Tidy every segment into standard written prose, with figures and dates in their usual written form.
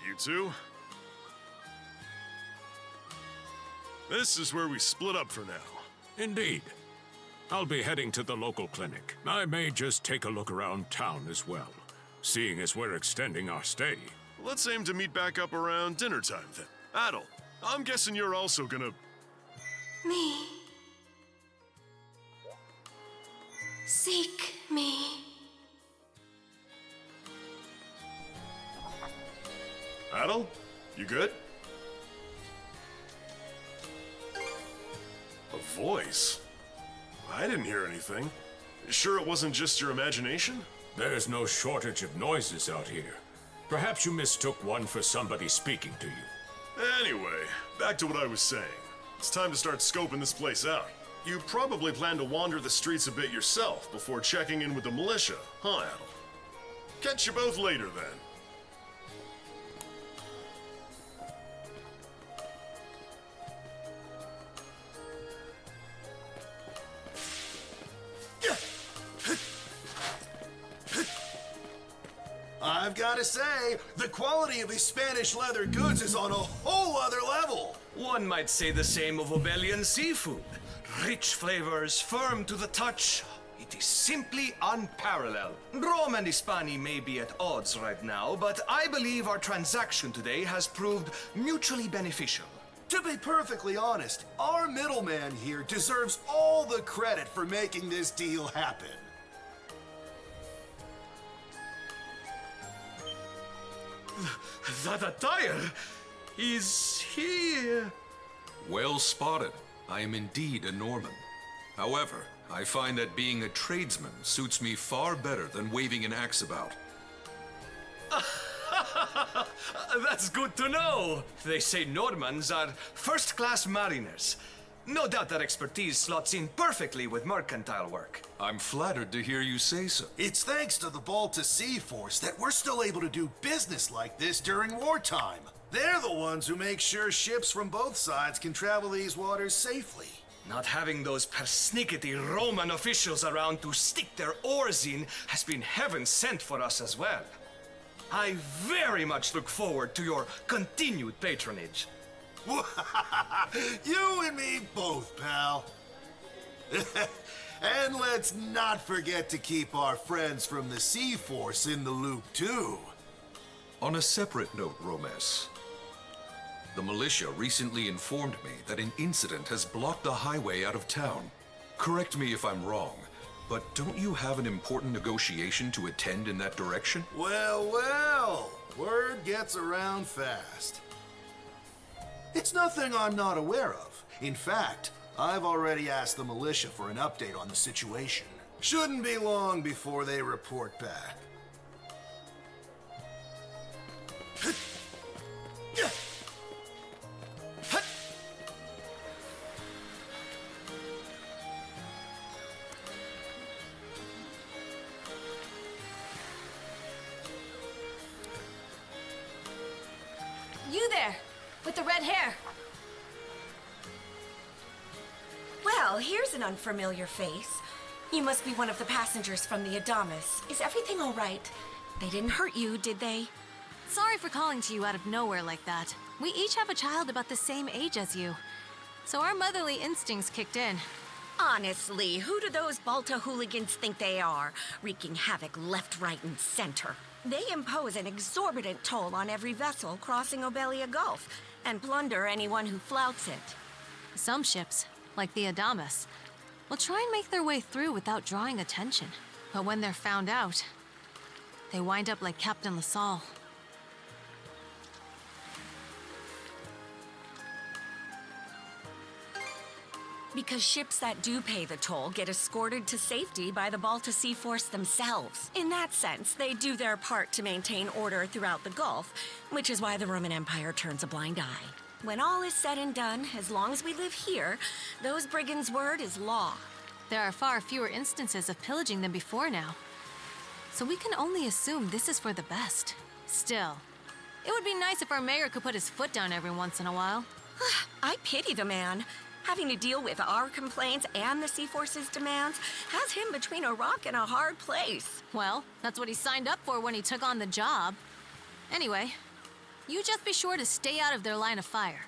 you two. This is where we split up for now. Indeed. I'll be heading to the local clinic. I may just take a look around town as well, seeing as we're extending our stay. Let's aim to meet back up around dinner time then. Adol, I'm guessing you're also gonna... Me. Seek me. Adol, you good? A voice? I didn't hear anything. Sure it wasn't just your imagination? There's no shortage of noises out here. Perhaps you mistook one for somebody speaking to you. Anyway, back to what I was saying. It's time to start scoping this place out. You probably plan to wander the streets a bit yourself before checking in with the militia, huh, Adol? Catch you both later, then. I've got to say, the quality of these Spanish leather goods is on a whole other level. One might say the same of Obelian seafood. Rich flavors, firm to the touch. It is simply unparalleled. Rome and Hispania may be at odds right now, but I believe our transaction today has proved mutually beneficial. To be perfectly honest, our middleman here deserves all the credit for making this deal happen. That attire is here. Well spotted. I am indeed a Norman. However, I find that being a tradesman suits me far better than waving an axe about. That's good to know. They say Normans are first-class mariners. No doubt that expertise slots in perfectly with mercantile work. I'm flattered to hear you say so. It's thanks to the Balta Sea Force that we're still able to do business like this during wartime. They're the ones who make sure ships from both sides can travel these waters safely. Not having those persnickety Roman officials around to stick their oars in has been heaven sent for us as well. I very much look forward to your continued patronage. You and me both, pal. And let's not forget to keep our friends from the Sea Force in the loop, too. On a separate note, Romes, the militia recently informed me that an incident has blocked the highway out of town. Correct me if I'm wrong, but don't you have an important negotiation to attend in that direction? Well, well, word gets around fast. It's nothing I'm not aware of. In fact, I've already asked the militia for an update on the situation. Shouldn't be long before they report back. You there, with the red hair. Well, here's an unfamiliar face. You must be one of the passengers from the Adamas. Is everything all right? They didn't hurt you, did they? Sorry for calling to you out of nowhere like that. We each have a child about the same age as you. So our motherly instincts kicked in. Honestly, who do those Balta hooligans think they are? Wreaking havoc left, right, and center. They impose an exorbitant toll on every vessel crossing Obelia Gulf and plunder anyone who flouts it. Some ships, like the Adamas, will try and make their way through without drawing attention. But when they're found out, they wind up like Captain LaSalle. Because ships that do pay the toll get escorted to safety by the Balta Sea Force themselves. In that sense, they do their part to maintain order throughout the Gulf, which is why the Roman Empire turns a blind eye. When all is said and done, as long as we live here, those brigands' word is law. There are far fewer instances of pillaging than before now. So we can only assume this is for the best. Still, it would be nice if our mayor could put his foot down every once in a while. I pity the man. Having to deal with our complaints and the Sea Force's demands has him between a rock and a hard place. Well, that's what he signed up for when he took on the job. Anyway, You just be sure to stay out of their line of fire.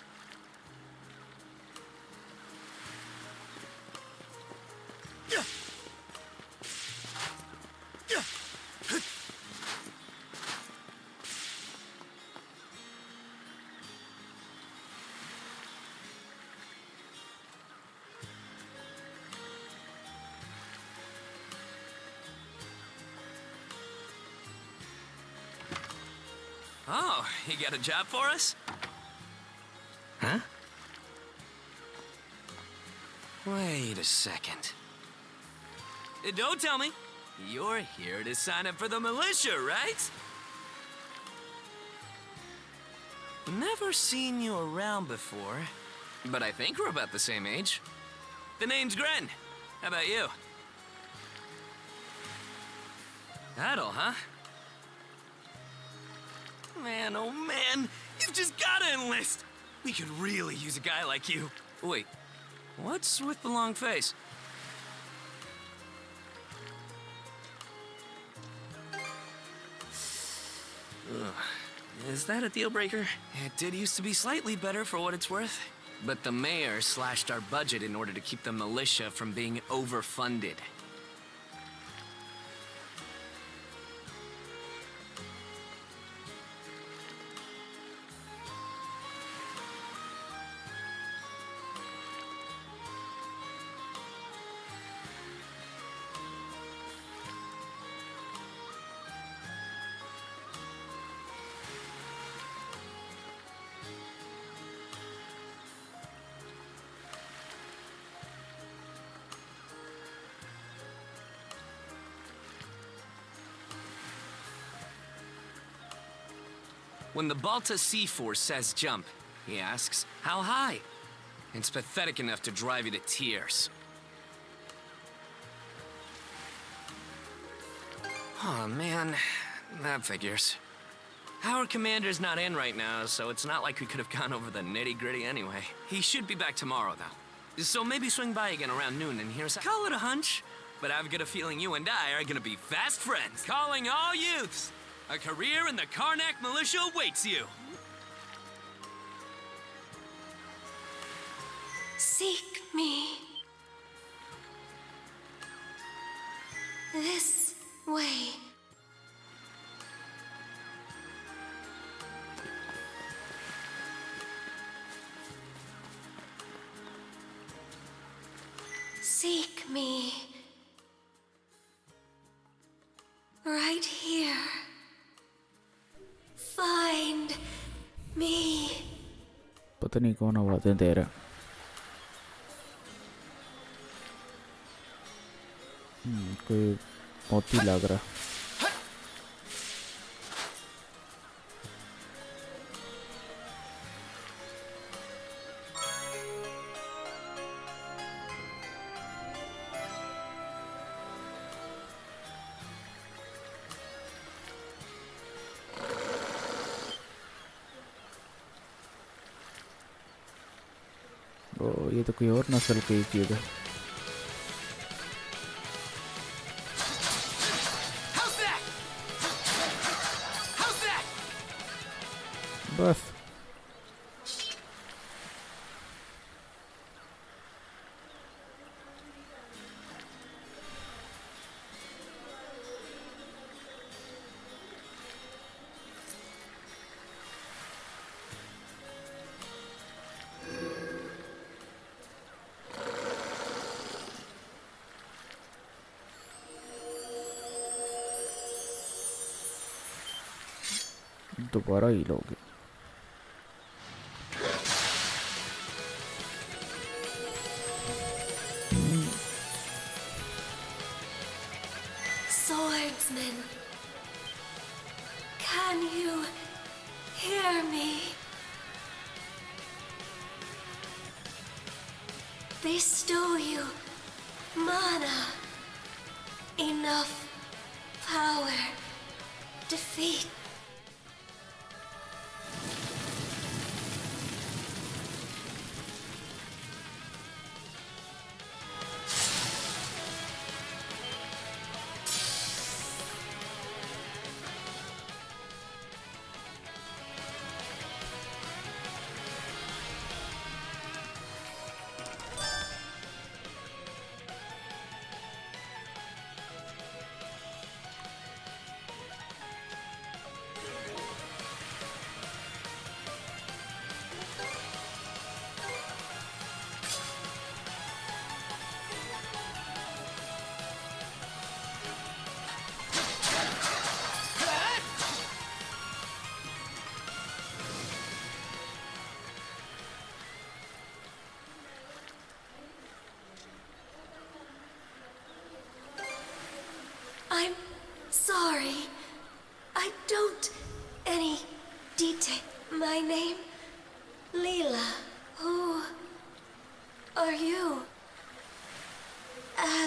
Oh, you got a job for us? Huh? Wait a second. Don't tell me. You're here to sign up for the militia, right? Never seen you around before, but I think we're about the same age. The name's Gren. How about you? Adol, huh? Man, oh man, you've just gotta enlist! We could really use a guy like you. Wait, what's with the long face? Ugh. Is that a deal breaker? It did used to be slightly better for what it's worth. But the mayor slashed our budget in order to keep the militia from being overfunded. When the Balta Sea Force says jump, he asks, how high? It's pathetic enough to drive you to tears. Oh man, that figures. Our commander's not in right now, so it's not like we could have gone over the nitty-gritty anyway. He should be back tomorrow, though. So maybe swing by again around noon and here's... Call it a hunch, but I've got a feeling you and I are gonna be fast friends. Calling all youths! A career in the Karnak militia awaits you! Seek me. This way. Seek me. Right here. Find me. पता नहीं कौन आवाजें दे रहा कोई मोती लग रहा ये तो कोई और नस्ल की चीज है बस दोबारा ही लोगे Swordsman, can you hear me? Bestow you mana, enough power, defeat.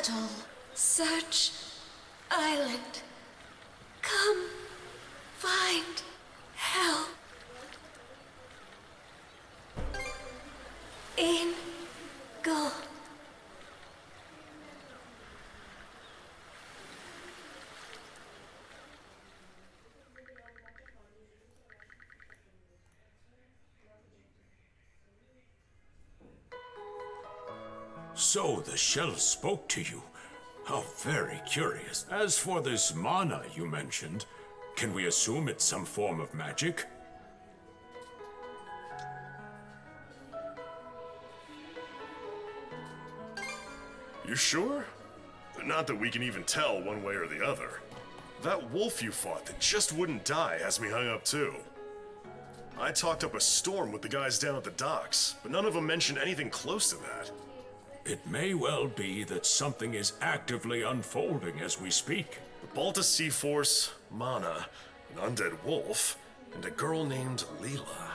Adol, search island. Come, find help. In go. So the shell spoke to you. How very curious. As for this mana you mentioned, can we assume it's some form of magic? You sure? Not that we can even tell one way or the other. That wolf you fought that just wouldn't die has me hung up too. I talked up a storm with the guys down at the docks, but none of them mentioned anything close to that. It may well be that something is actively unfolding as we speak. The Balta Sea Force, Mana, an undead wolf, and a girl named Leela.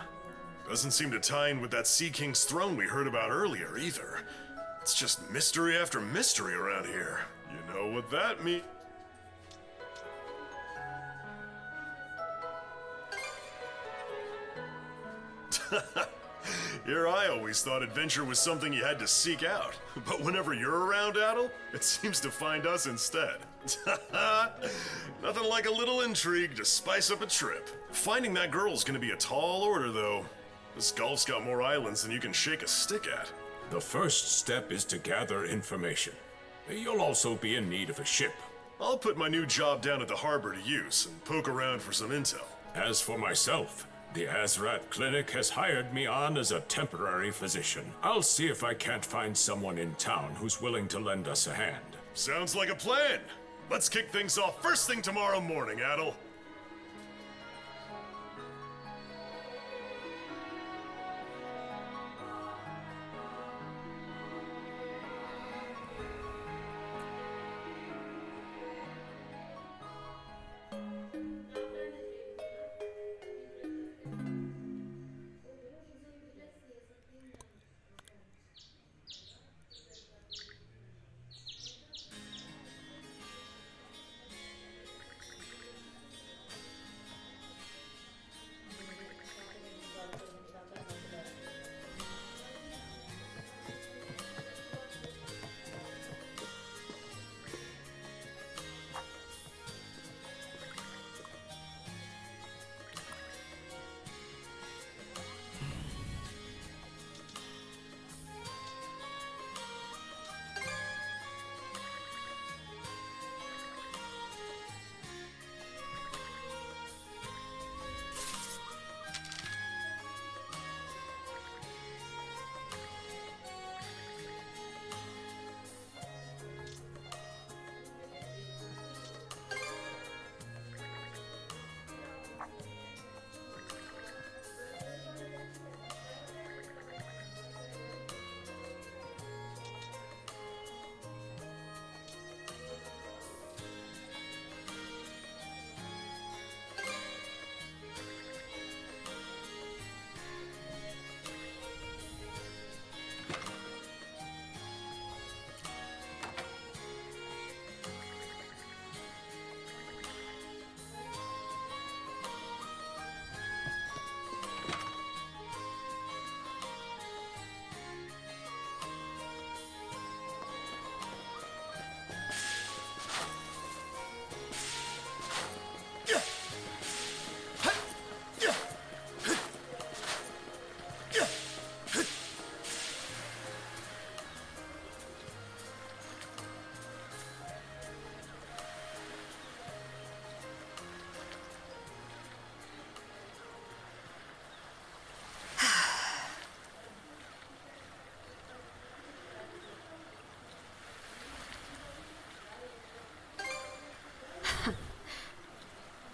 Doesn't seem to tie in with that Sea King's throne we heard about earlier either. It's just mystery after mystery around here. You know what that means. Here I always thought adventure was something you had to seek out. But whenever you're around, Adol, it seems to find us instead. Nothing like a little intrigue to spice up a trip. Finding that girl's gonna be a tall order, though. This Gulf's got more islands than you can shake a stick at. The first step is to gather information. You'll also be in need of a ship. I'll put my new job down at the harbor to use and poke around for some intel. As for myself, the Azrat Clinic has hired me on as a temporary physician. I'll see if I can't find someone in town who's willing to lend us a hand. Sounds like a plan. Let's kick things off first thing tomorrow morning, Adol.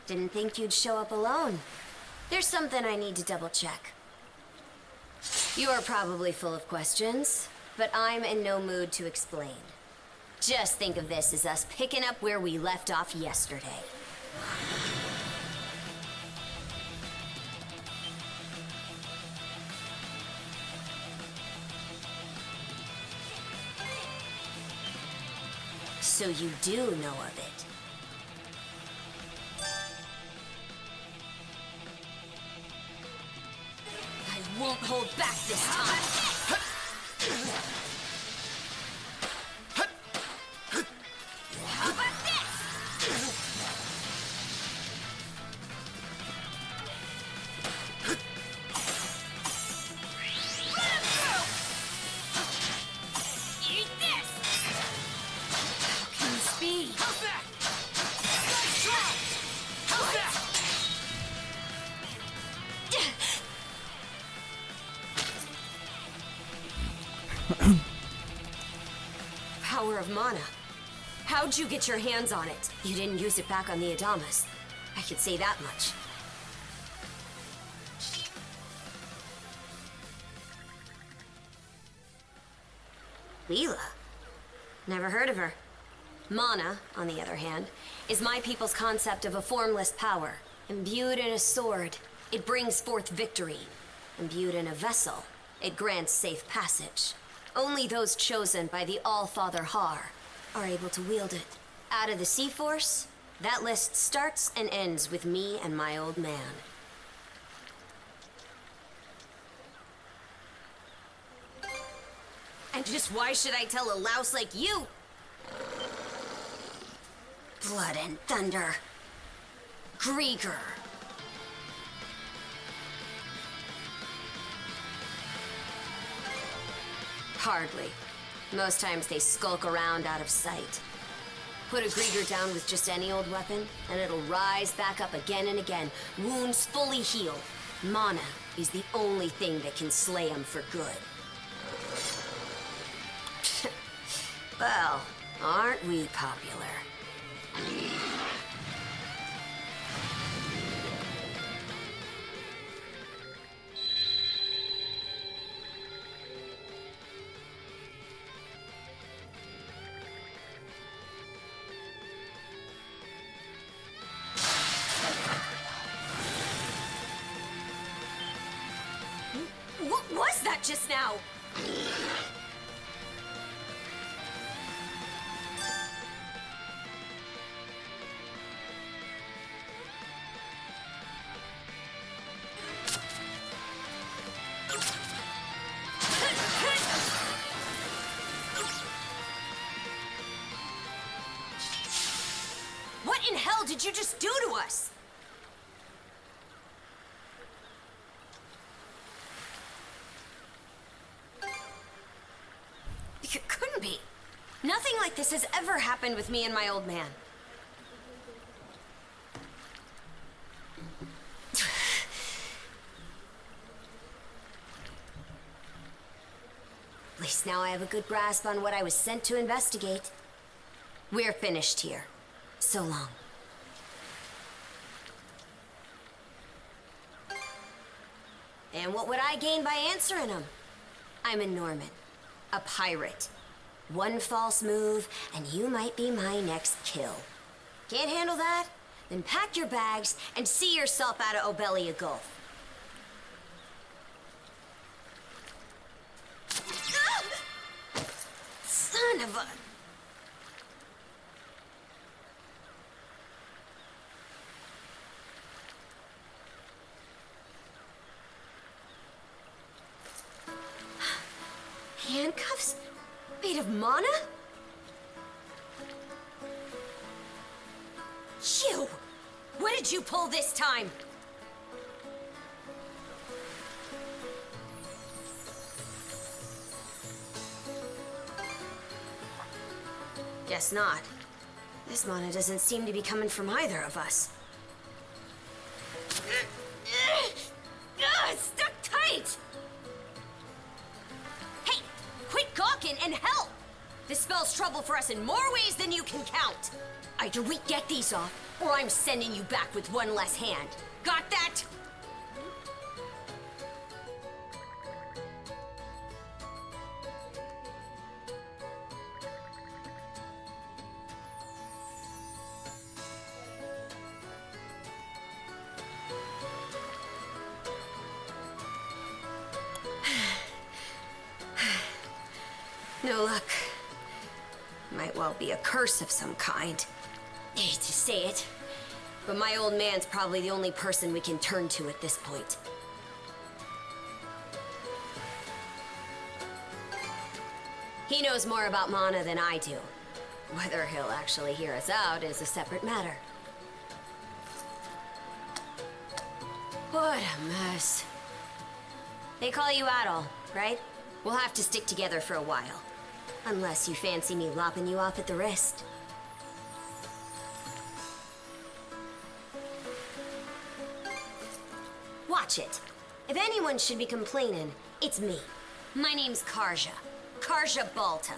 Didn't think you'd show up alone. There's something I need to double check. You are probably full of questions, but I'm in no mood to explain. Just think of this as us picking up where we left off yesterday. So you do know of it. I won't hold back this time. How about this? Eat this! Fucking speed! How's that? Nice try! How's that? Power of mana. How'd you get your hands on it? You didn't use it back on the Adamas. I could say that much. Leela? Never heard of her. Mana, on the other hand, is my people's concept of a formless power. Imbued in a sword, it brings forth victory. Imbued in a vessel, it grants safe passage. Only those chosen by the All-Father Har are able to wield it. Out of the Sea Force, that list starts and ends with me and my old man. And just why should I tell a louse like you? Blood and thunder. Griegr. Hardly. Most times they skulk around out of sight. Put a Griegr down with just any old weapon, and it'll rise back up again and again, wounds fully healed. Mana is the only thing that can slay him for good. Well, aren't we popular? What was that just now? What in hell did you just do to us? It couldn't be. Nothing like this has ever happened with me and my old man. At least now I have a good grasp on what I was sent to investigate. We're finished here. So long. And what would I gain by answering them? I'm a Norman, a pirate. One false move, and you might be my next kill. Can't handle that? Then pack your bags and see yourself out of Obelia Gulf. Son of a... Handcuffs? Made of mana? You! What did you pull this time? Guess not. This mana doesn't seem to be coming from either of us. It's stuck tight! Hey, quit gawking and help! This spells trouble for us in more ways than you can count. Either we get these off, or I'm sending you back with one less hand. Got that? No luck. Might well be a curse of some kind. I hate to say it, but my old man's probably the only person we can turn to at this point. He knows more about mana than I do. Whether he'll actually hear us out is a separate matter. What a mess. They call you Adol, right? We'll have to stick together for a while. Unless you fancy me lopping you off at the wrist. Watch it. If anyone should be complaining, it's me. My name's Karja. Karja Balta.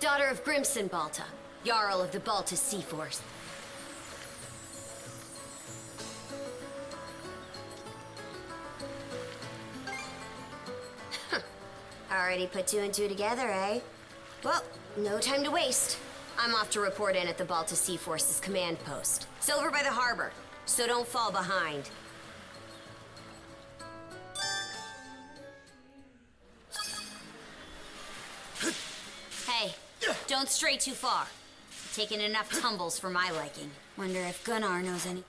Daughter of Grimson Balta, Jarl of the Balta Sea Force. Already put two and two together, eh? Well, no time to waste. I'm off to report in at the Balta Sea Force's command post. It's over by the harbor, so don't fall behind. Hey, don't stray too far. Taking enough tumbles for my liking. Wonder if Gunnar knows any...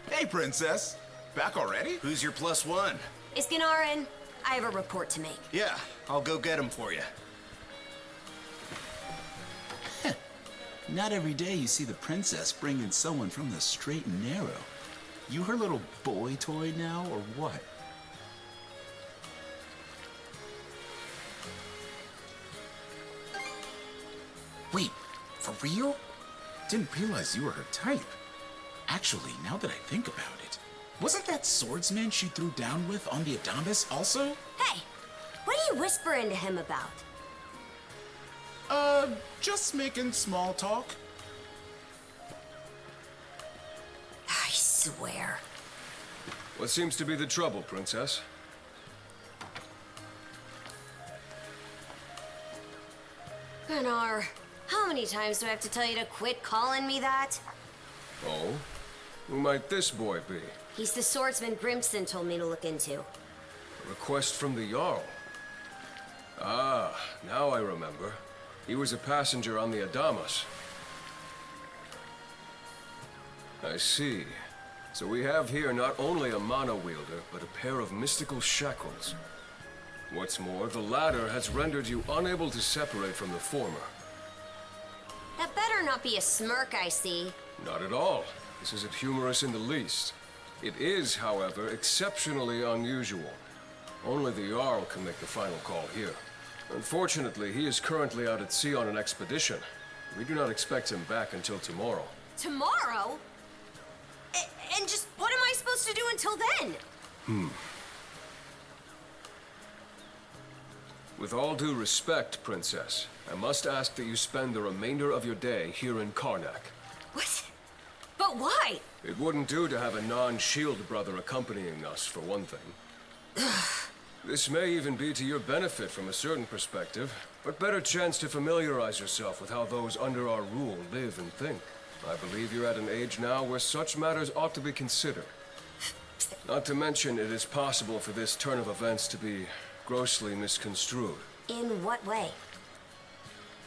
Hey, Princess. Back already? Who's your plus one? Is Gunnar in? I have a report to make. Yeah, I'll go get him for you. Not every day you see the princess bring in someone from the straight and narrow. You her little boy toy now, or what? Wait, for real? Didn't realize you were her type. Actually, now that I think about it, wasn't that swordsman she threw down with on the Adamas also? Hey, what are you whispering to him about? Just making small talk. I swear. What seems to be the trouble, Princess? Gunnar, how many times do I have to tell you to quit calling me that? Oh? Who might this boy be? He's the swordsman Grimson told me to look into. A request from the Jarl. Ah, now I remember. He was a passenger on the Adamas. I see. So we have here not only a mana wielder, but a pair of mystical shackles. What's more, the latter has rendered you unable to separate from the former. That better not be a smirk I see. Not at all. This isn't humorous in the least. It is, however, exceptionally unusual. Only the Jarl can make the final call here. Unfortunately, he is currently out at sea on an expedition. We do not expect him back until tomorrow. Tomorrow? And just what am I supposed to do until then? With all due respect, Princess, I must ask that you spend the remainder of your day here in Karnak. What? But why? It wouldn't do to have a non-shield brother accompanying us, for one thing. This may even be to your benefit from a certain perspective, but better chance to familiarize yourself with how those under our rule live and think. I believe you're at an age now where such matters ought to be considered. Not to mention, it is possible for this turn of events to be grossly misconstrued. In what way?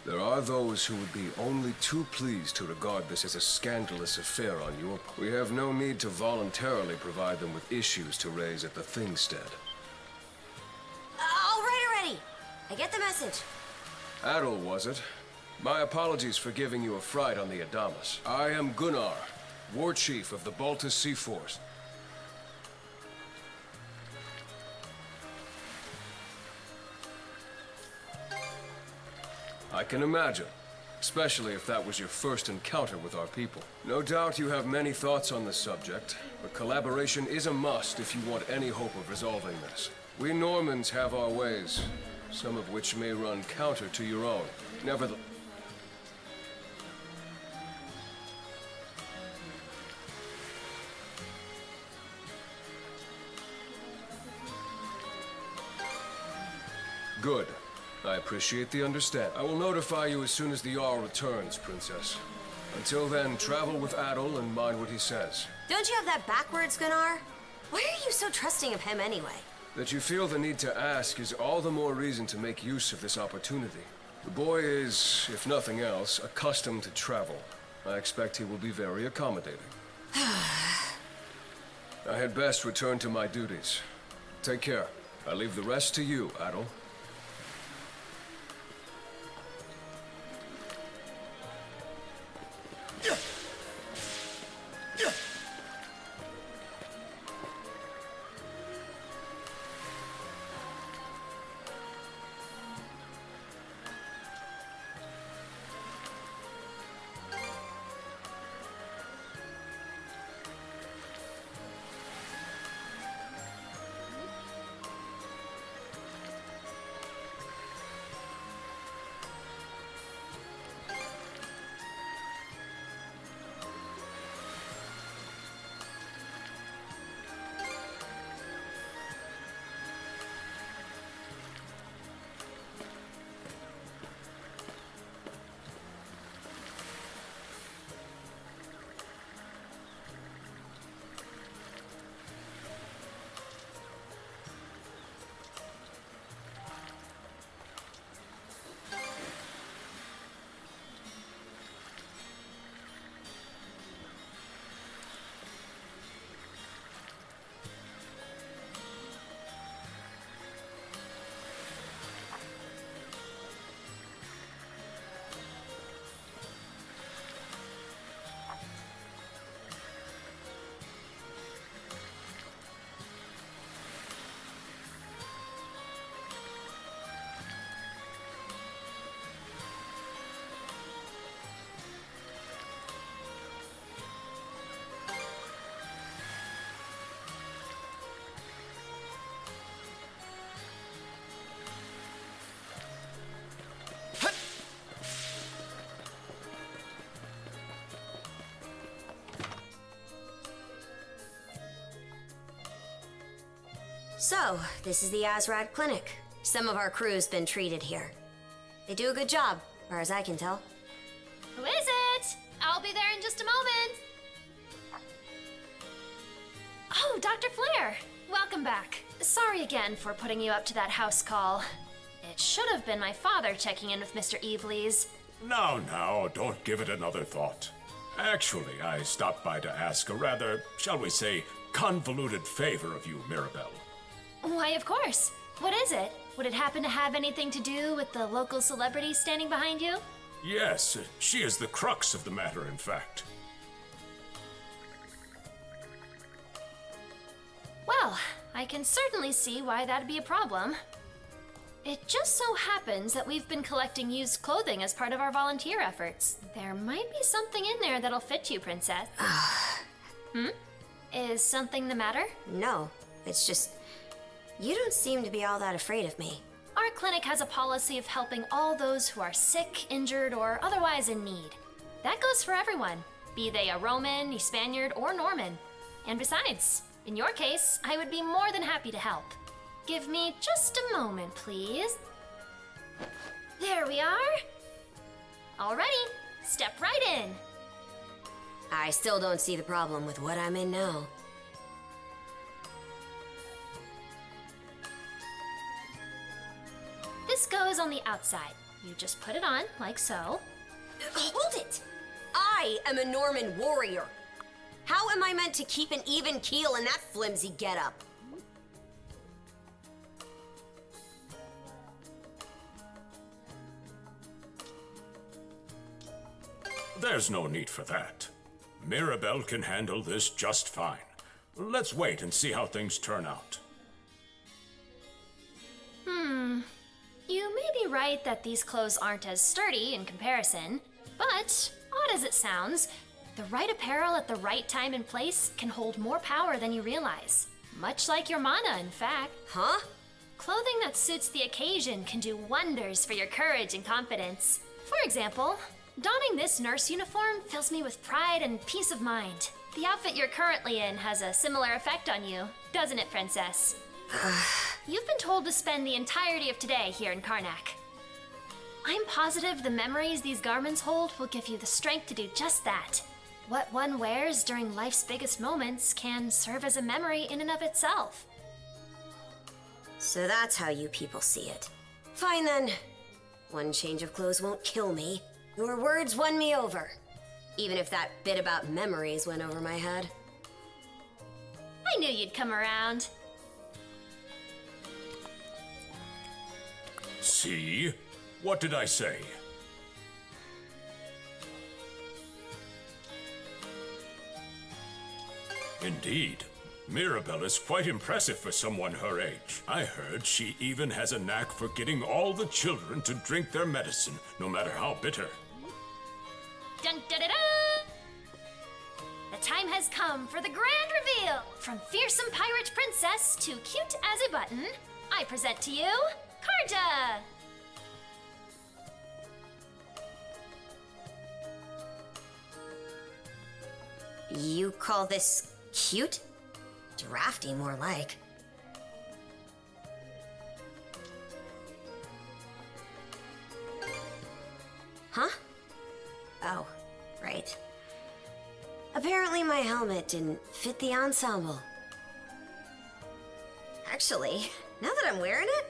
There are those who would be only too pleased to regard this as a scandalous affair on your part. We have no need to voluntarily provide them with issues to raise at the Thingstead. All right already. I get the message. Adol, was it? My apologies for giving you a fright on the Adamas. I am Gunnar, War Chief of the Balta Sea Force. I can imagine. especially if that was your first encounter with our people. No doubt you have many thoughts on the subject, but collaboration is a must if you want any hope of resolving this. We Normans have our ways, some of which may run counter to your own. Nevertheless... Good. I appreciate the understanding. I will notify you as soon as the Jarl returns, Princess. Until then, travel with Adol and mind what he says. Don't you have that backwards, Gunnar? Why are you so trusting of him anyway? That you feel the need to ask is all the more reason to make use of this opportunity. The boy is, if nothing else, accustomed to travel. I expect he will be very accommodating. I had best return to my duties. Take care. I leave the rest to you, Adol. So, this is the Azrad Clinic. Some of our crew's been treated here. They do a good job, as far as I can tell. Who is it? I'll be there in just a moment. Oh, Dr. Flair. Welcome back. Sorry again for putting you up to that house call. It should have been my father checking in with Mr. Evelees. Now, don't give it another thought. Actually, I stopped by to ask a rather, shall we say, convoluted favor of you, Mirabelle. Why, of course. What is it? Would it happen to have anything to do with the local celebrity standing behind you? Yes, she is the crux of the matter, in fact. Well, I can certainly see why that'd be a problem. It just so happens that we've been collecting used clothing as part of our volunteer efforts. There might be something in there that'll fit you, Princess. Is something the matter? No, it's just... you don't seem to be all that afraid of me. Our clinic has a policy of helping all those who are sick, injured, or otherwise in need. That goes for everyone, be they a Roman, a Spaniard, or Norman. And besides, in your case, I would be more than happy to help. Give me just a moment, please. There we are. Alrighty, step right in. I still don't see the problem with what I'm in now. This goes on the outside. You just put it on, like so. Hold it! I am a Norman warrior. How am I meant to keep an even keel in that flimsy getup? There's no need for that. Mirabelle can handle this just fine. Let's wait and see how things turn out. You may be right that these clothes aren't as sturdy in comparison, But, odd as it sounds, the right apparel at the right time and place can hold more power than you realize. Much like your mana, in fact. Huh? Clothing that suits the occasion can do wonders for your courage and confidence. For example, donning this nurse uniform fills me with pride and peace of mind. The outfit you're currently in has a similar effect on you, doesn't it, Princess? You've been told to spend the entirety of today here in Karnak. I'm positive the memories these garments hold will give you the strength to do just that. What one wears during life's biggest moments can serve as a memory in and of itself. So that's how you people see it. Fine then. One change of clothes won't kill me. Your words won me over. Even if that bit about memories went over my head. I knew you'd come around. See? What did I say? Indeed. Mirabelle is quite impressive for someone her age. I heard she even has a knack for getting all the children to drink their medicine, no matter how bitter. Dun da da da! The time has come for the grand reveal! From fearsome pirate princess to cute as a button, I present to you, Karja! You call this cute? Drafty, more like. Huh? Oh, right. Apparently my helmet didn't fit the ensemble. Actually, now that I'm wearing it,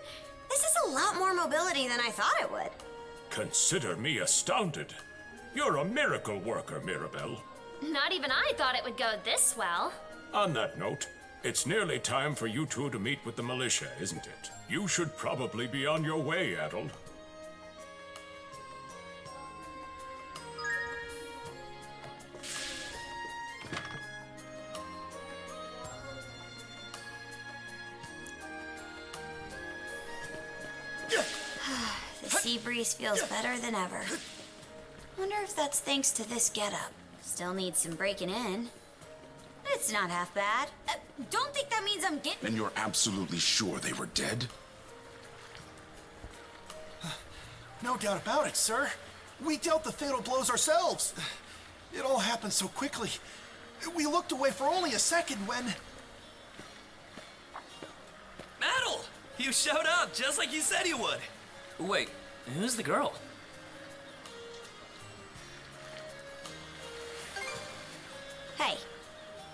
this is a lot more mobility than I thought it would. Consider me astounded. You're a miracle worker, Mirabelle. Not even I thought it would go this well. On that note, it's nearly time for you two to meet with the militia, isn't it? You should probably be on your way, Adol. The sea breeze feels better than ever. Wonder if that's thanks to this getup. Still needs some breaking in. It's not half bad. Don't think that means I'm getting... And you're absolutely sure they were dead? No doubt about it, sir. We dealt the fatal blows ourselves. It all happened so quickly. We looked away for only a second when... Adol! You showed up just like you said you would. Wait, who's the girl? Hey,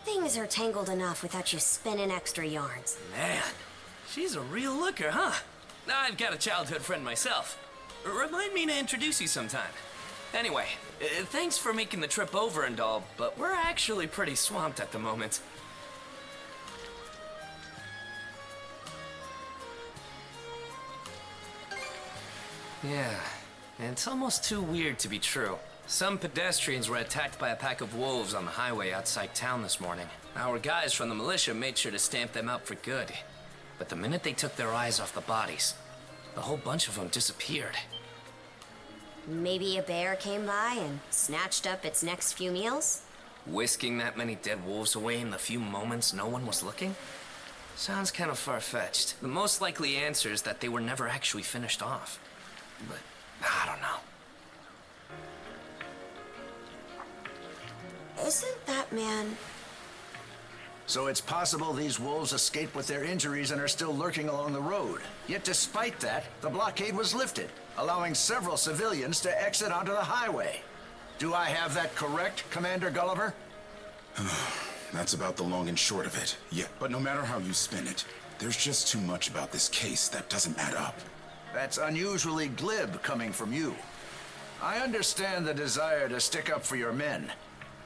things are tangled enough without you spinning extra yarns. Man, she's a real looker, huh? I've got a childhood friend myself. Remind me to introduce you sometime. Anyway, thanks for making the trip over and all, but we're actually pretty swamped at the moment. Yeah, it's almost too weird to be true. Some pedestrians were attacked by a pack of wolves on the highway outside town this morning. Our guys from the militia made sure to stamp them out for good. But the minute they took their eyes off the bodies, the whole bunch of them disappeared. Maybe a bear came by and snatched up its next few meals? Whisking that many dead wolves away in the few moments no one was looking? Sounds kind of far-fetched. The most likely answer is that they were never actually finished off. But I don't know. Isn't that man... So it's possible these wolves escaped with their injuries and are still lurking along the road. Yet despite that, the blockade was lifted, allowing several civilians to exit onto the highway. Do I have that correct, Commander Gulliver? That's about the long and short of it. Yeah, but no matter how you spin it, there's just too much about this case that doesn't add up. That's unusually glib coming from you. I understand the desire to stick up for your men,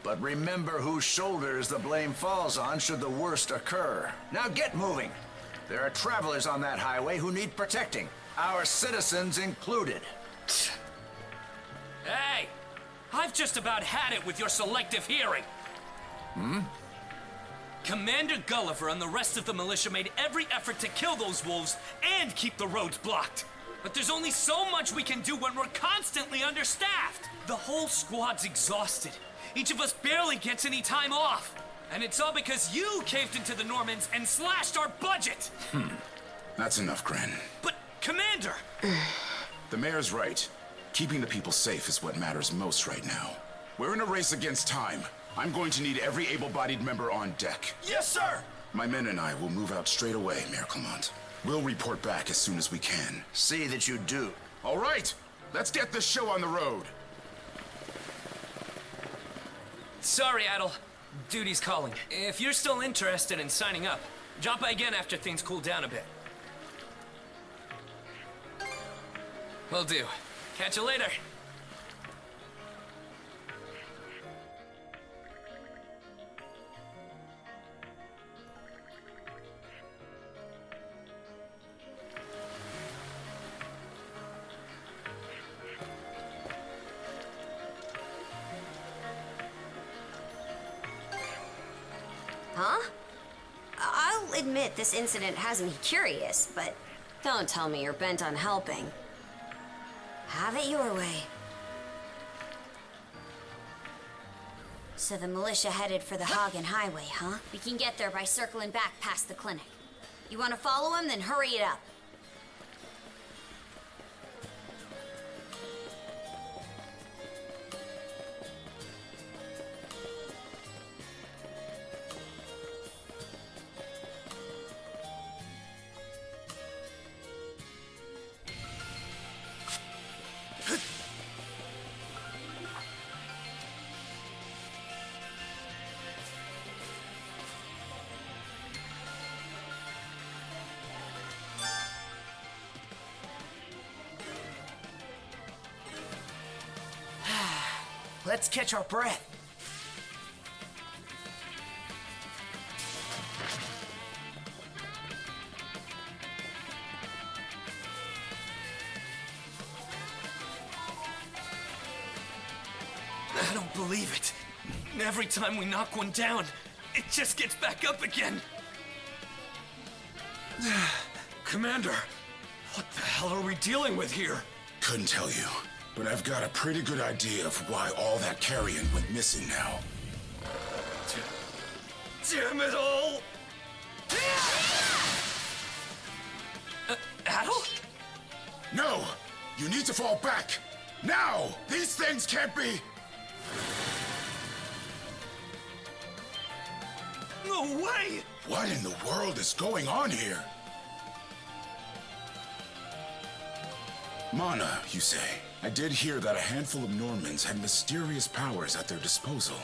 but remember whose shoulders the blame falls on should the worst occur. Now get moving. There are travelers on that highway who need protecting, our citizens included. Hey! I've just about had it with your selective hearing. Commander Gulliver and the rest of the militia made every effort to kill those wolves and keep the roads blocked. But there's only so much we can do when we're constantly understaffed. The whole squad's exhausted. Each of us barely gets any time off. And it's all because you caved into the Normans and slashed our budget. That's enough, Gren. But, Commander! The mayor's right. Keeping the people safe is what matters most right now. We're in a race against time. I'm going to need every able-bodied member on deck. Yes, sir! My men and I will move out straight away, Mayor Clement. We'll report back as soon as we can. See that you do. All right, let's get this show on the road. Sorry, Adol. Duty's calling. If you're still interested in signing up, drop by again after things cool down a bit. Will do. Catch you later. Huh? I'll admit this incident has me curious, but don't tell me you're bent on helping. Have it your way. So the militia headed for the Hagen Highway, huh? We can get there by circling back past the clinic. You want to follow him? Then hurry it up. Let's catch our breath. I don't believe it. Every time we knock one down, it just gets back up again. Commander, what the hell are we dealing with here? Couldn't tell you, but I've got a pretty good idea of why all that carrion went missing now. Damn it all! Adol? No! You need to fall back! Now! These things can't be... No way! What in the world is going on here? Mana, you say? I did hear that a handful of Normans had mysterious powers at their disposal.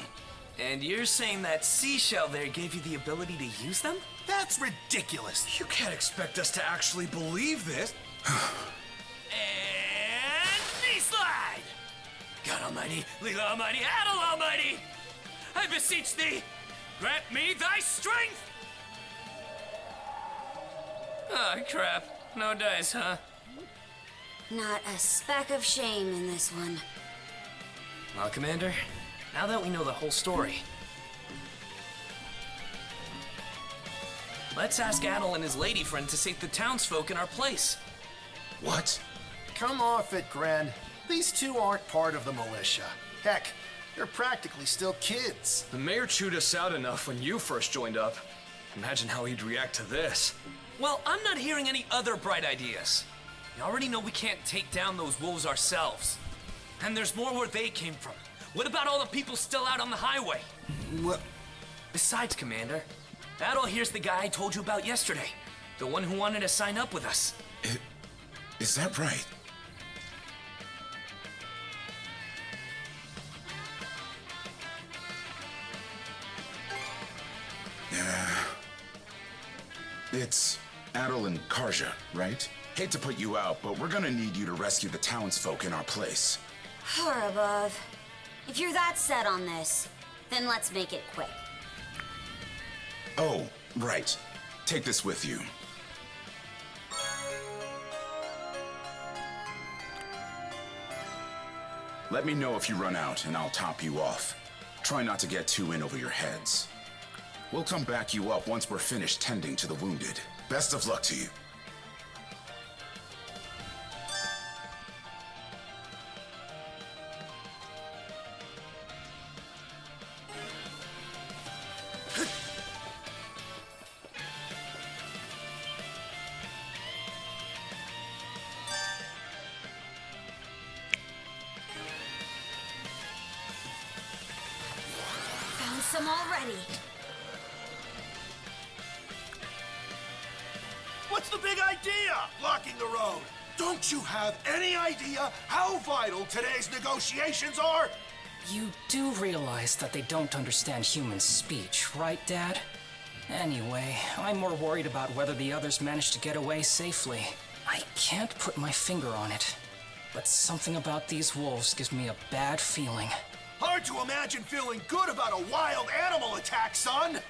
And you're saying that seashell there gave you the ability to use them? That's ridiculous. You can't expect us to actually believe this. And knee slide! God Almighty, Leela Almighty, Adol Almighty! I beseech thee, grant me thy strength! Oh, crap. No dice, huh? Not a speck of shame in this one. Well, Commander, now that we know the whole story, let's ask Adol and his lady friend to save the townsfolk in our place. What? Come off it, Gren. These two aren't part of the militia. Heck, they're practically still kids. The mayor chewed us out enough when you first joined up. Imagine how he'd react to this. Well, I'm not hearing any other bright ideas. You already know we can't take down those wolves ourselves. And there's more where they came from. What about all the people still out on the highway? What? Besides, Commander, Adol here's the guy I told you about yesterday. The one who wanted to sign up with us. Is that right? It's Adol and Karja, right? Hate to put you out, but we're gonna need you to rescue the townsfolk in our place. Or above. If you're that set on this, then let's make it quick. Oh, right. Take this with you. Let me know if you run out, and I'll top you off. Try not to get too in over your heads. We'll come back you up once we're finished tending to the wounded. Best of luck to you. them already. What's the big idea? Blocking the road. Don't you have any idea how vital today's negotiations are? You do realize that they don't understand human speech, right, Dad? Anyway, I'm more worried about whether the others managed to get away safely. I can't put my finger on it, but something about these wolves gives me a bad feeling. Hard to imagine feeling good about a wild animal attack, son.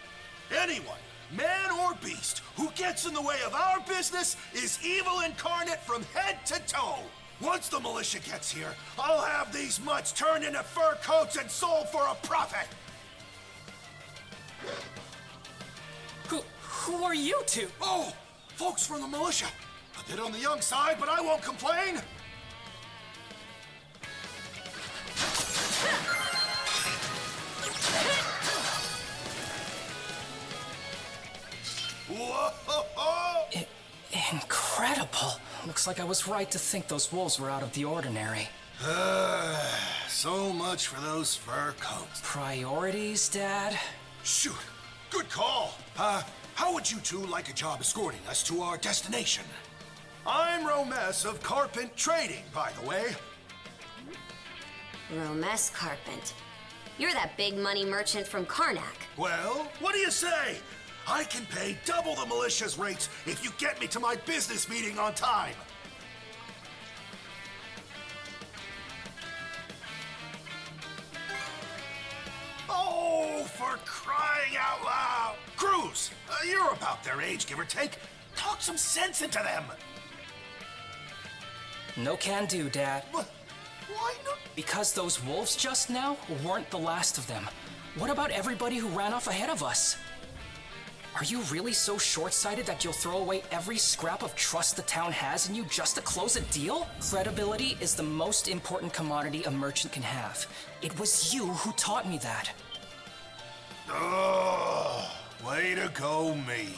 Anyone, man or beast, who gets in the way of our business is evil incarnate from head to toe. Once the militia gets here, I'll have these mutts turned into fur coats and sold for a profit. Who are you two? Oh, folks from the militia. A bit on the young side, but I won't complain. Whoa! Incredible. Looks like I was right to think those wolves were out of the ordinary. So much for those fur coats. Priorities, Dad? Shoot, good call. How would you two like a job escorting us to our destination? I'm Romes of Carpent Trading, by the way. Romes Carpent. You're that big money merchant from Karnak. Well, what do you say? I can pay double the militia's rates if you get me to my business meeting on time. Oh, for crying out loud! Cruz, you're about their age, give or take. Talk some sense into them. No can do, Dad. Why not? Because those wolves just now weren't the last of them. What about everybody who ran off ahead of us? Are you really so short-sighted that you'll throw away every scrap of trust the town has in you just to close a deal? Credibility is the most important commodity a merchant can have. It was you who taught me that. Oh, way to go, me.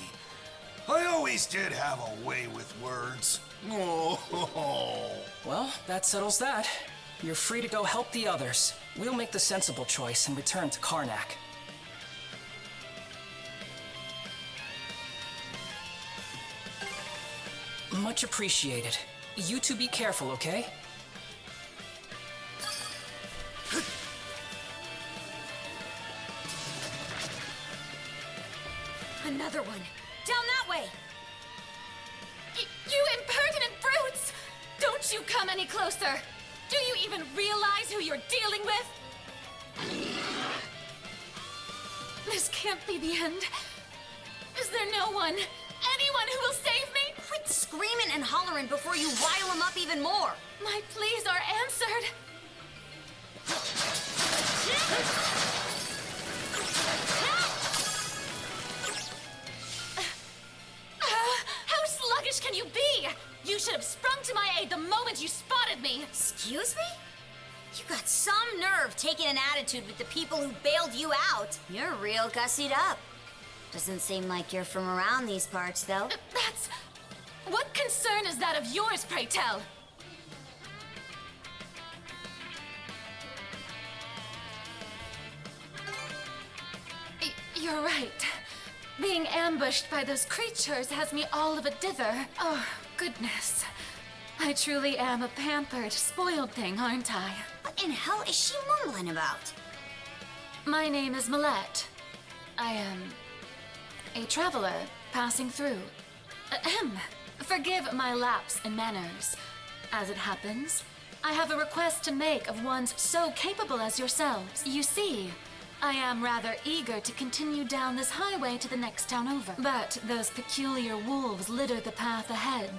I always did have a way with words. Oh. Well, that settles that. You're free to go help the others. We'll make the sensible choice and return to Karnak. Much appreciated. You two be careful, okay? Another one. Down that way. You impertinent brutes! Don't you come any closer! Do you even realize who you're dealing with? This can't be the end. Is there no one, anyone who will save me? Quit screaming and hollering before you rile them up even more. My pleas are answered. How sluggish can you be? You should have sprung to my aid the moment you spotted me. Excuse me? You got some nerve taking an attitude with the people who bailed you out. You're real gussied up. Doesn't seem like you're from around these parts, though. That's... What concern is that of yours, pray tell? You're right. Being ambushed by those creatures has me all of a dither. Oh, goodness. I truly am a pampered, spoiled thing, aren't I? What in hell is she mumbling about? My name is Millet. I am a traveler passing through. Ahem. Forgive my lapse in manners. As it happens, I have a request to make of ones so capable as yourselves. You see, I am rather eager to continue down this highway to the next town over. But those peculiar wolves litter the path ahead.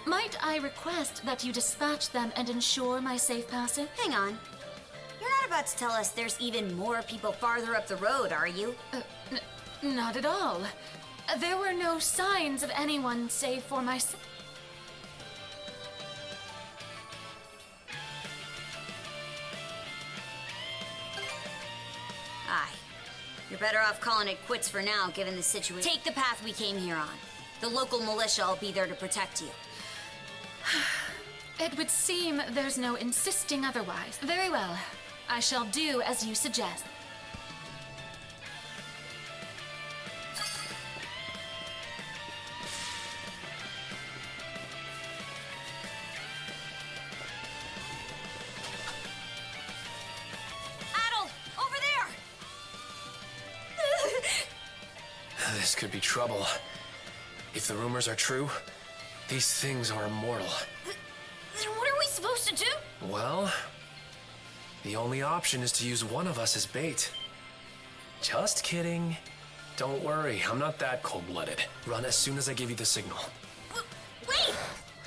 Might I request that you dispatch them and ensure my safe passage? Hang on. You're not about to tell us there's even more people farther up the road, are you? Not at all. There were no signs of anyone save for myself. Aye. You're better off calling it quits for now, given the situation. Take the path we came here on. The local militia will be there to protect you. It would seem there's no insisting otherwise. Very well. I shall do as you suggest. This could be trouble. If the rumors are true, these things are immortal. Then what are we supposed to do? Well, the only option is to use one of us as bait. Just kidding. Don't worry, I'm not that cold-blooded. Run as soon as I give you the signal. Wait!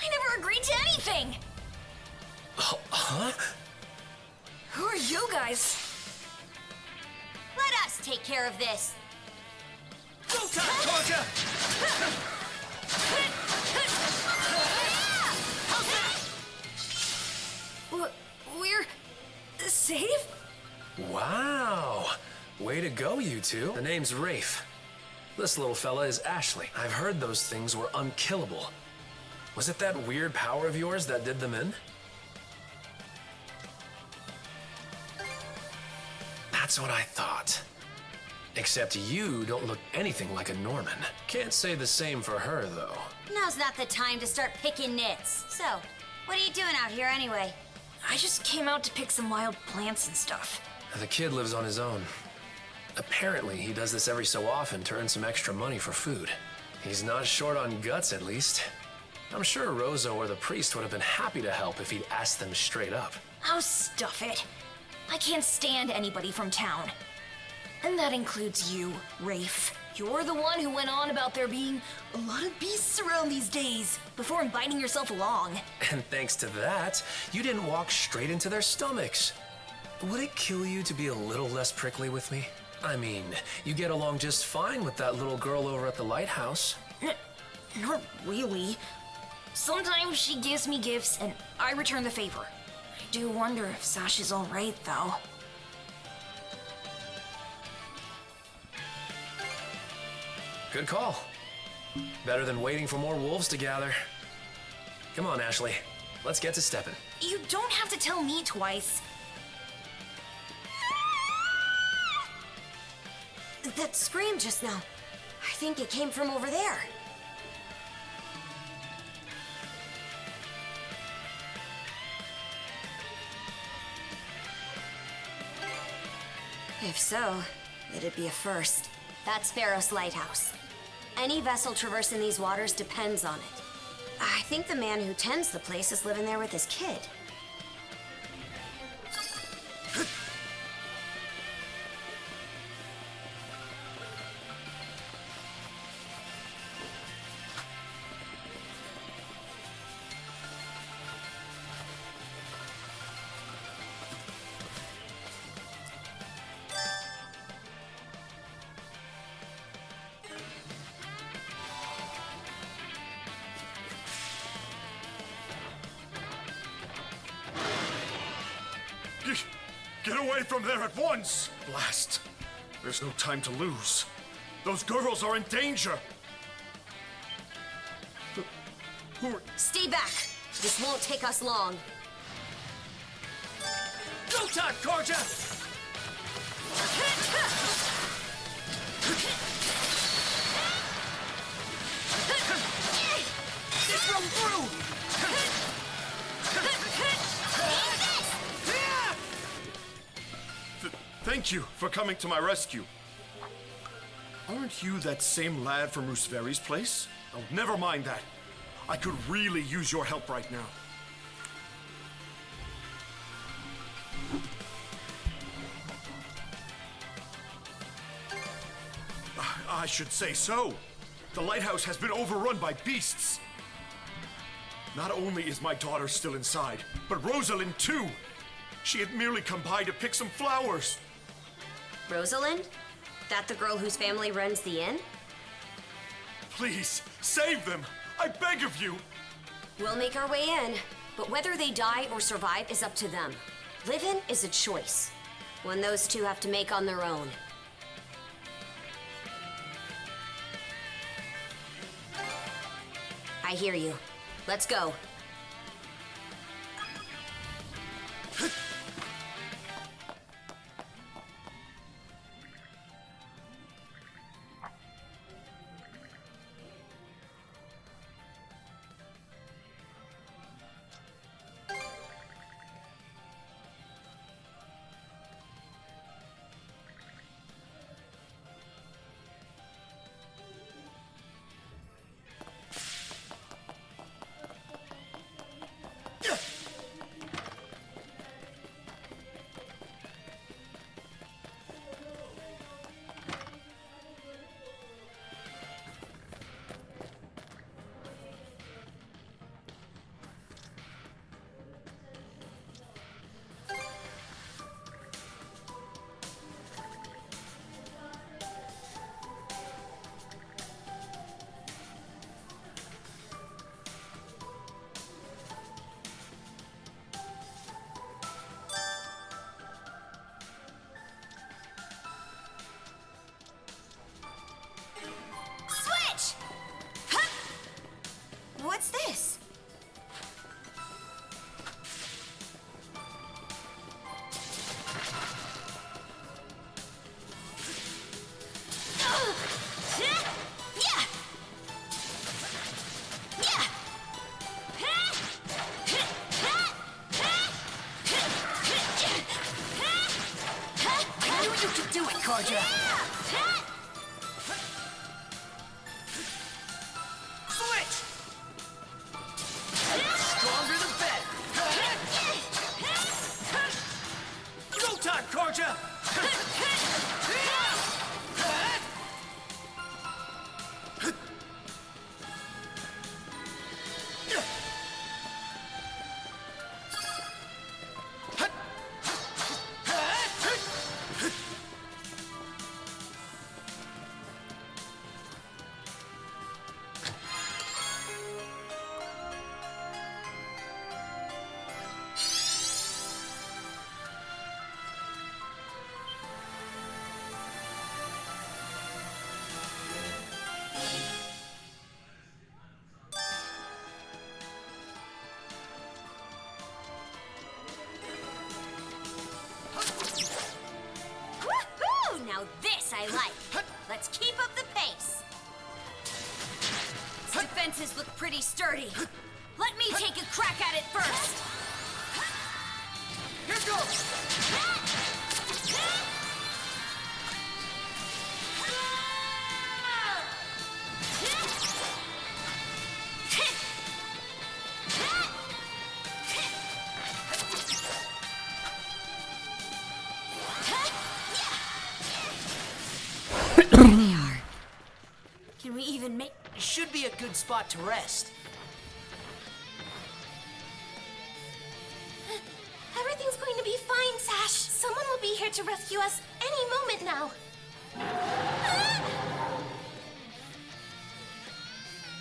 I never agreed to anything! Huh? Who are you guys? Let us take care of this. Go, Karja! We're safe? Wow! Way to go, you two. The name's Rafe. This little fella is Ashley. I've heard those things were unkillable. Was it that weird power of yours that did them in? That's what I thought. Except you don't look anything like a Norman. Can't say the same for her, though. Now's not the time to start picking nits. So, what are you doing out here anyway? I just came out to pick some wild plants and stuff. The kid lives on his own. Apparently, he does this every so often to earn some extra money for food. He's not short on guts, at least. I'm sure Rozo or the priest would have been happy to help if he'd asked them straight up. Oh, stuff it. I can't stand anybody from town. And that includes you, Rafe. You're the one who went on about there being a lot of beasts around these days before inviting yourself along. And thanks to that, you didn't walk straight into their stomachs. Would it kill you to be a little less prickly with me? I mean, you get along just fine with that little girl over at the lighthouse. Not really. Sometimes she gives me gifts and I return the favor. I do wonder if Sash is alright, though. Good call. Better than waiting for more wolves to gather. Come on, Ashley. Let's get to stepping. You don't have to tell me twice. That scream just now. I think it came from over there. If so, it'd be a first. That's Pharos Lighthouse. Any vessel traversing these waters depends on it. I think the man who tends the place is living there with his kid. Get away from there at once! Blast! There's no time to lose. Those girls are in danger! Stay back! This won't take us long. Go, Karja! It's run through! Thank you for coming to my rescue. Aren't you that same lad from Rooseveri's place? Oh, never mind that. I could really use your help right now. I should say so. The lighthouse has been overrun by beasts. Not only is my daughter still inside, but Rosalind too. She had merely come by to pick some flowers. Rosalind? That the girl whose family runs the inn? Please, save them! I beg of you! We'll make our way in, but whether they die or survive is up to them. Living is a choice, one those two have to make on their own. I hear you. Let's go. knew you could do it, Karja! Switch! Stronger the better! Go time, Karja! Woohoo! Now this I like. Let's keep up the pace. Its defenses look pretty sturdy. Let me take a crack at it first. Here goes! There they are. Can we even make... It should be a good spot to rest. Everything's going to be fine, Sash. Someone will be here to rescue us any moment now.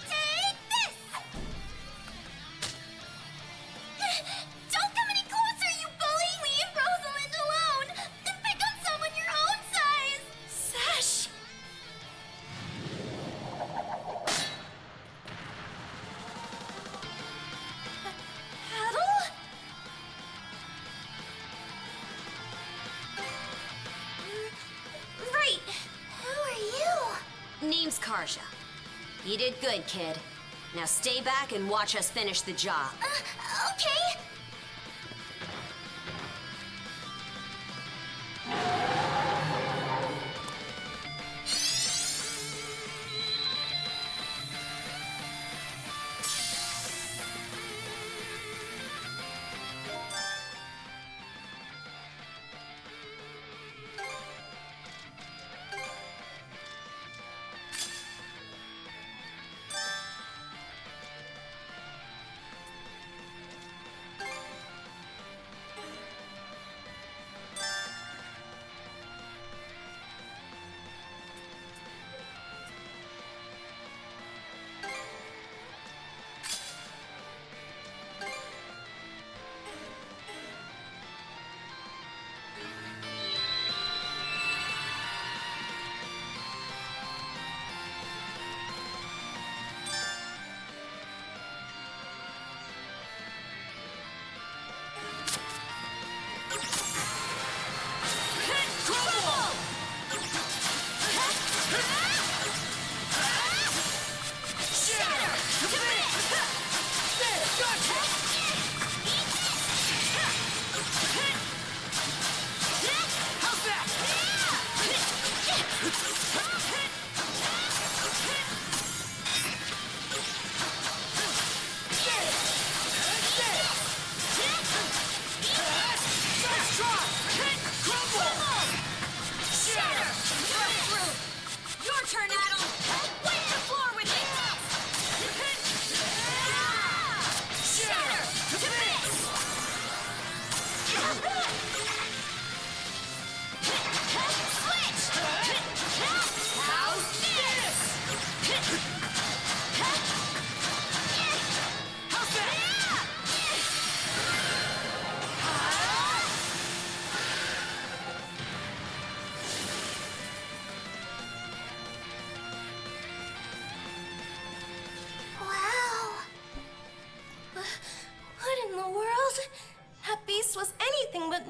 Take this! Don't come any closer, you bully! Leave Rosalind alone! And pick on someone your own size! Sash! Adol? Right. Who are you? Name's Karja. You did good, kid. Now stay back and watch us finish the job. Okay.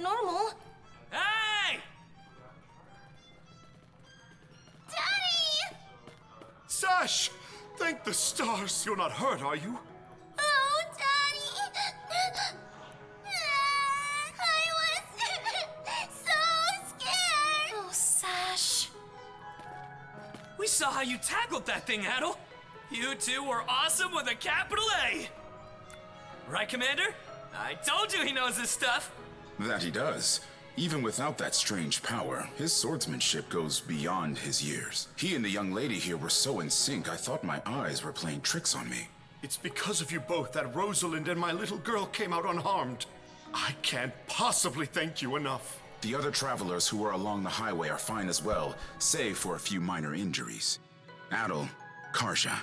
normal. Hey! Daddy! Sash! Thank the stars you're not hurt, are you? Oh, Daddy! I was so scared! We saw how you tackled that thing, Adol. You two were awesome with a capital A. Right, Commander? I told you he knows his stuff. That he does. Even without that strange power, his swordsmanship goes beyond his years. He and the young lady here were so in sync, I thought my eyes were playing tricks on me. It's because of you both that Rosalind and my little girl came out unharmed. I can't possibly thank you enough. The other travelers who were along the highway are fine as well, save for a few minor injuries. Adol, Karja,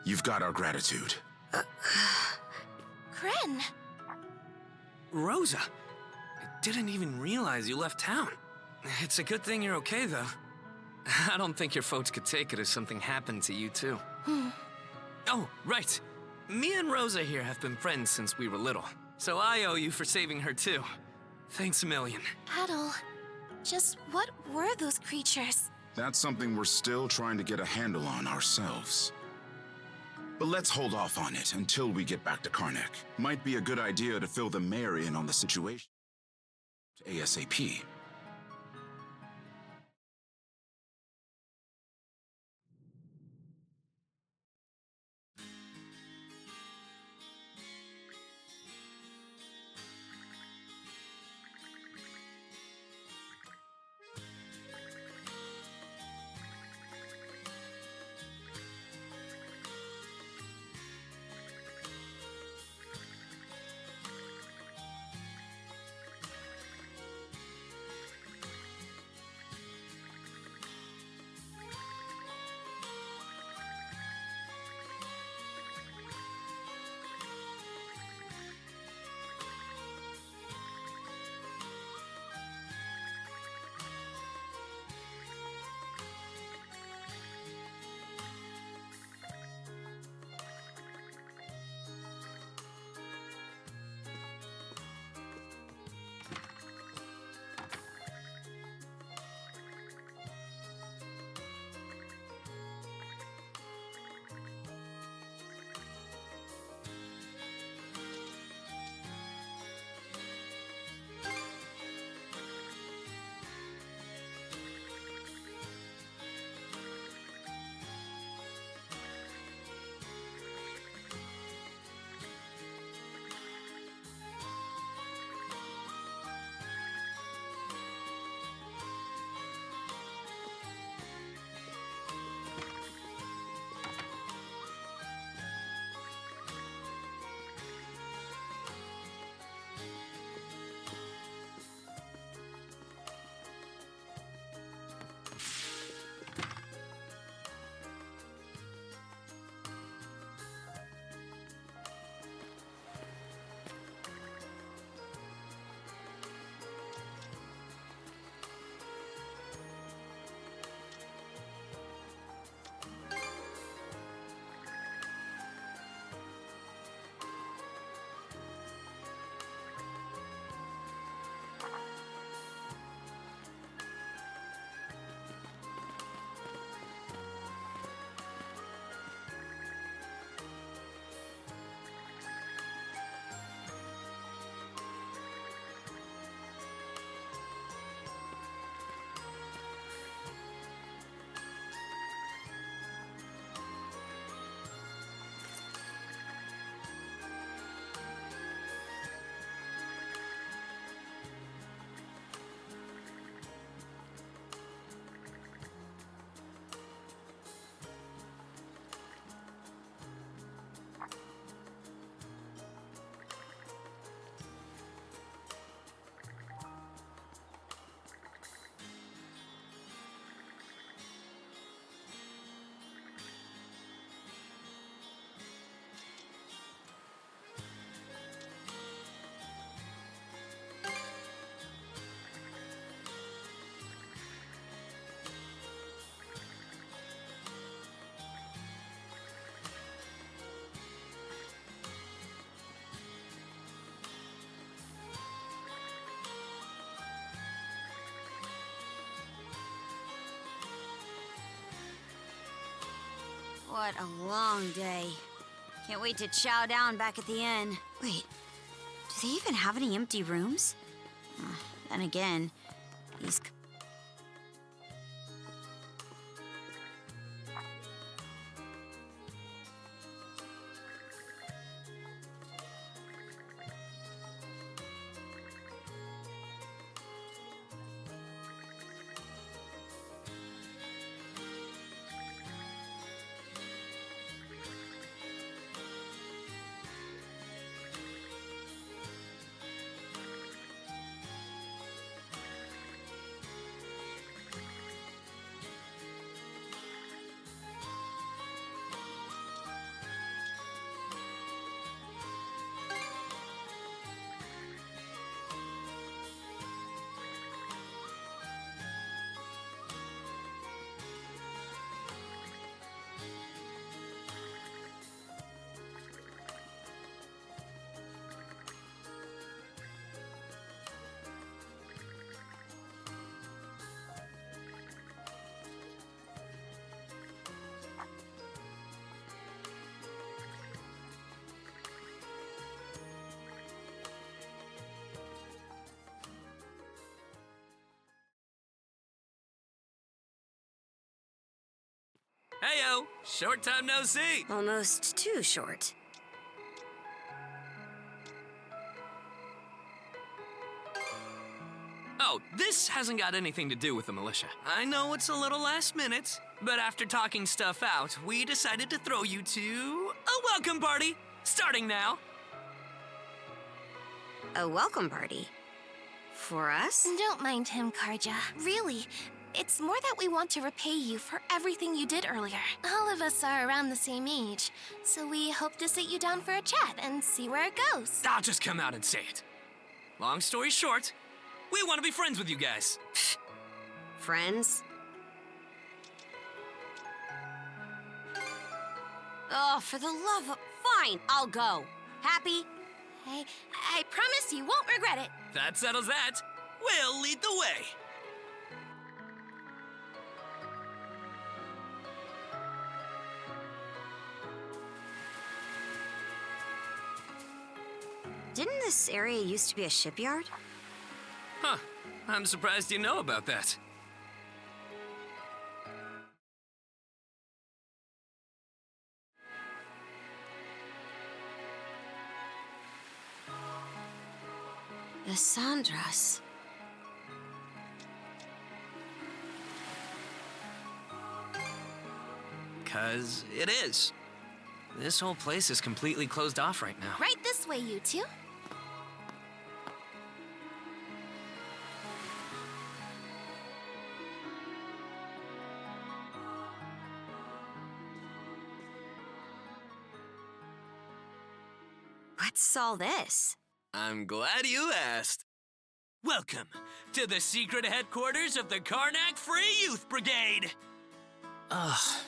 you've got our gratitude. Kren! Rosa, I didn't even realize you left town. It's a good thing you're okay, though. I don't think your folks could take it if something happened to you, too. Oh, right. Me and Rosa here have been friends since we were little, so I owe you for saving her, too. Thanks a million. Adol, just what were those creatures? That's something we're still trying to get a handle on ourselves. But let's hold off on it until we get back to Karnak. Might be a good idea to fill the mayor in on the situation ASAP. What a long day. Can't wait to chow down back at the inn. Wait, do they even have any empty rooms? Then again, these... Heyo, short time no see. Almost too short. Oh, this hasn't got anything to do with the militia. I know it's a little last minute, but after talking stuff out, we decided to throw you to a welcome party, starting now. A welcome party? For us? Don't mind him, Karja. Really, it's more that we want to repay you for everything you did earlier. All of us are around the same age, so we hope to sit you down for a chat and see where it goes. I'll just come out and say it. Long story short, we want to be friends with you guys. Friends? Oh, for the love of... Fine, I'll go. Happy? I promise you won't regret it. That settles that. We'll lead the way. Didn't this area used to be a shipyard? Huh. I'm surprised you know about that. The Sandras. 'Cause it is. This whole place is completely closed off right now. Right this way, you two. What's all this? I'm glad you asked. Welcome to the secret headquarters of the Karnak Free Youth Brigade. Ugh,